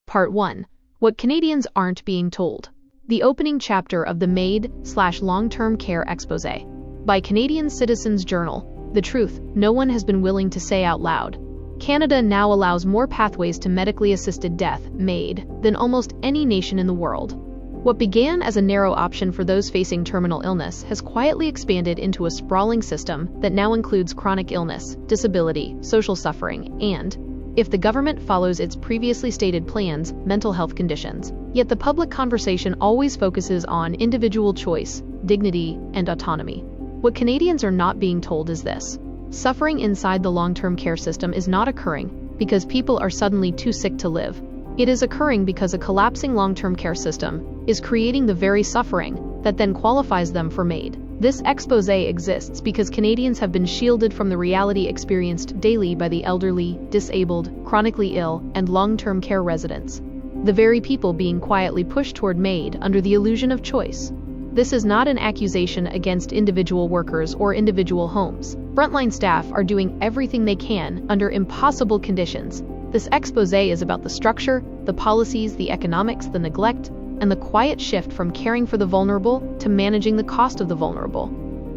Part 1. What Canadians Aren't Being Told. The opening chapter of the MAiD/Long-Term Care Exposé. By Canadian Citizens Journal. The truth no one has been willing to say out loud. Canada now allows more pathways to medically assisted death, MAiD, than almost any nation in the world. What began as a narrow option for those facing terminal illness has quietly expanded into a sprawling system that now includes chronic illness, disability, social suffering, and, if the government follows its previously stated plans, mental health conditions. Yet the public conversation always focuses on individual choice, dignity, and autonomy. What Canadians are not being told is this. Suffering inside the long-term care system is not occurring because people are suddenly too sick to live. It is occurring because a collapsing long-term care system is creating the very suffering that then qualifies them for MAiD. This exposé exists because Canadians have been shielded from the reality experienced daily by the elderly, disabled, chronically ill, and long-term care residents. The very people being quietly pushed toward MAiD under the illusion of choice. This is not an accusation against individual workers or individual homes. Frontline staff are doing everything they can under impossible conditions. This exposé is about the structure, the policies, the economics, the neglect, and the quiet shift from caring for the vulnerable to managing the cost of the vulnerable.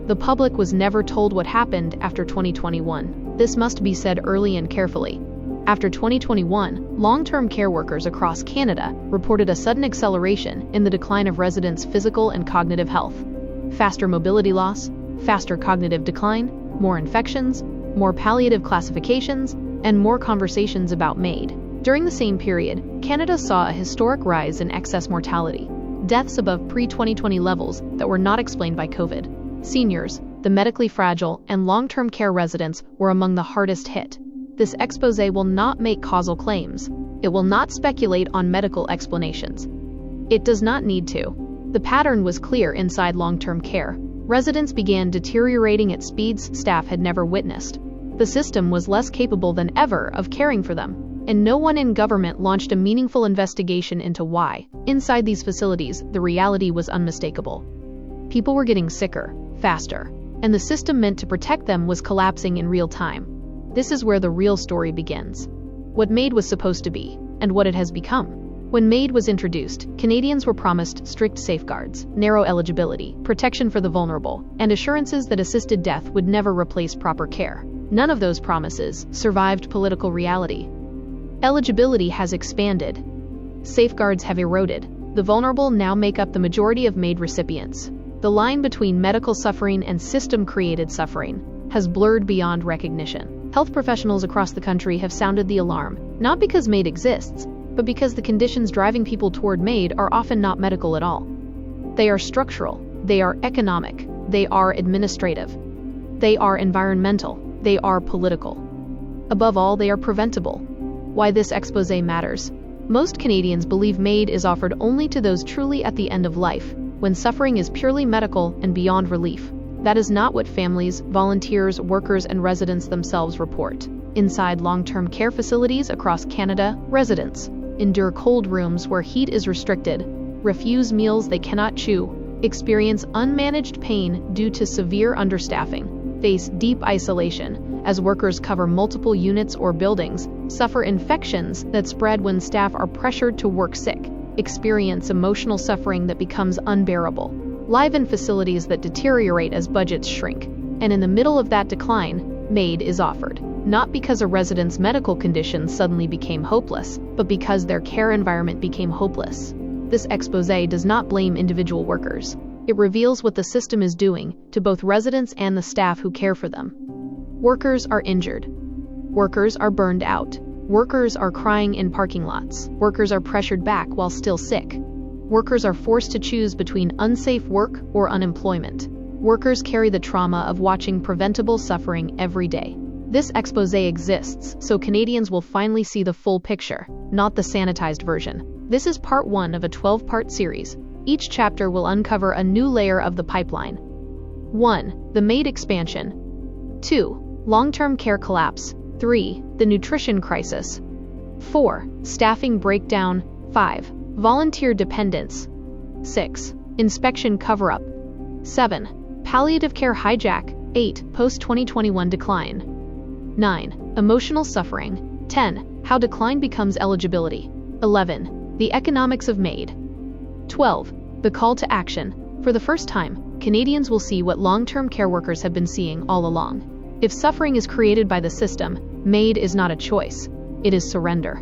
The public was never told what happened after 2021. This must be said early and carefully. After 2021, long-term care workers across Canada reported a sudden acceleration in the decline of residents' physical and cognitive health. Faster mobility loss, faster cognitive decline, more infections, more palliative classifications, and more conversations about MAiD. During the same period, Canada saw a historic rise in excess mortality, deaths above pre-2020 levels that were not explained by COVID. Seniors, the medically fragile, and long-term care residents were among the hardest hit. This exposé will not make causal claims. It will not speculate on medical explanations. It does not need to. The pattern was clear inside long-term care. Residents began deteriorating at speeds staff had never witnessed. The system was less capable than ever of caring for them, and no one in government launched a meaningful investigation into why. Inside these facilities, the reality was unmistakable. People were getting sicker, faster, and the system meant to protect them was collapsing in real time. This is where the real story begins. What MAiD was supposed to be, and what it has become. When MAiD was introduced, Canadians were promised strict safeguards, narrow eligibility, protection for the vulnerable, and assurances that assisted death would never replace proper care. None of those promises survived political reality. Eligibility has expanded. Safeguards have eroded. The vulnerable now make up the majority of MAiD recipients. The line between medical suffering and system-created suffering has blurred beyond recognition. Health professionals across the country have sounded the alarm, not because MAiD exists, but because the conditions driving people toward MAiD are often not medical at all. They are structural, they are economic, they are administrative, they are environmental, they are political. Above all, they are preventable. Why this exposé matters. Most Canadians believe MAiD is offered only to those truly at the end of life, when suffering is purely medical and beyond relief. That is not what families, volunteers, workers, and residents themselves report. Inside long-term care facilities across Canada, residents endure cold rooms where heat is restricted, refuse meals they cannot chew, experience unmanaged pain due to severe understaffing, face deep isolation as workers cover multiple units or buildings, suffer infections that spread when staff are pressured to work sick, experience emotional suffering that becomes unbearable, live in facilities that deteriorate as budgets shrink, and in the middle of that decline, MAiD is offered. Not because a resident's medical condition suddenly became hopeless, but because their care environment became hopeless. This exposé does not blame individual workers. It reveals what the system is doing to both residents and the staff who care for them. Workers are injured. Workers are burned out. Workers are crying in parking lots. Workers are pressured back while still sick. Workers are forced to choose between unsafe work or unemployment. Workers carry the trauma of watching preventable suffering every day. This exposé exists so Canadians will finally see the full picture, not the sanitized version. This is part 1 of a 12-part series. Each chapter will uncover a new layer of the pipeline. 1. The MAiD expansion. 2. Long-term care collapse. 3. The nutrition crisis. 4. Staffing breakdown. 5. Volunteer dependence. 6. Inspection cover-up. 7. Palliative care hijack. 8. Post-2021 decline. 9. Emotional suffering. 10. How decline becomes eligibility. 11. The economics of MAiD. 12. The call to action. For the first time, Canadians will see what long-term care workers have been seeing all along. If suffering is created by the system, MAiD is not a choice. It is surrender.